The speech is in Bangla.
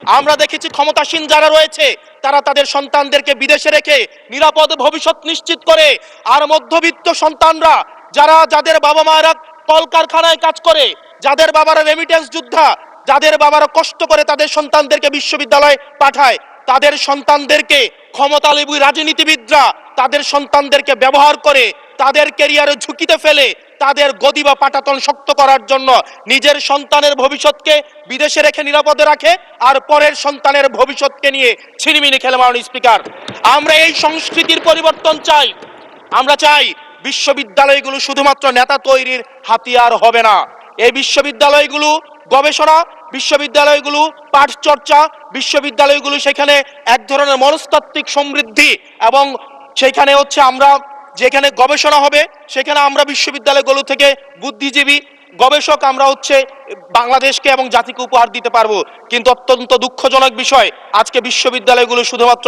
আমরা দেখেছি ক্ষমতাসীন যারা রয়েছে তারা তাদের সন্তানদেরকে বিদেশে রেখে নিরাপদ ভবিষ্যৎ নিশ্চিত করে, আর মধ্যবিত্ত সন্তানরা যাদের বাবা মায়েরা কলকারখানায় কাজ করে, যাদের বাবারা রেমিটেন্স যোদ্ধা, যাদের বাবারা কষ্ট করে তাদের সন্তানদেরকে বিশ্ববিদ্যালয়ে পাঠায়, তাদের সন্তানদেরকে ক্ষমতালোভী রাজনীতিবিদরা তাদের সন্তানদেরকে ব্যবহার করে তাদের ক্যারিয়ারে ঝুঁকিতে ফেলে তাদের গদি বা পাটাতন শক্ত করার জন্য নিজের সন্তানের ভবিষ্যৎকে বিদেশে রেখে নিরাপদে রাখে, আর পরের সন্তানের ভবিষ্যৎকে নিয়ে ছিনিমিনি খেলে। মাননীয় স্পিকার, আমরা এই সংস্কৃতির পরিবর্তন চাই। আমরা চাই বিশ্ববিদ্যালয়গুলো শুধুমাত্র নেতা তৈরির হাতিয়ার হবে না। এই বিশ্ববিদ্যালয়গুলো গবেষণা, বিশ্ববিদ্যালয়গুলো পাঠ চর্চা, বিশ্ববিদ্যালয়গুলো সেখানে এক ধরনের মনস্তাত্ত্বিক সমৃদ্ধি, এবং সেখানে আমরা যেখানে গবেষণা হবে সেখানে আমরা বিশ্ববিদ্যালয়গুলো থেকে বুদ্ধিজীবী গবেষক আমরা বাংলাদেশকে এবং জাতিকে উপহার দিতে পারবো। কিন্তু অত্যন্ত দুঃখজনক বিষয়, আজকে বিশ্ববিদ্যালয়গুলো শুধুমাত্র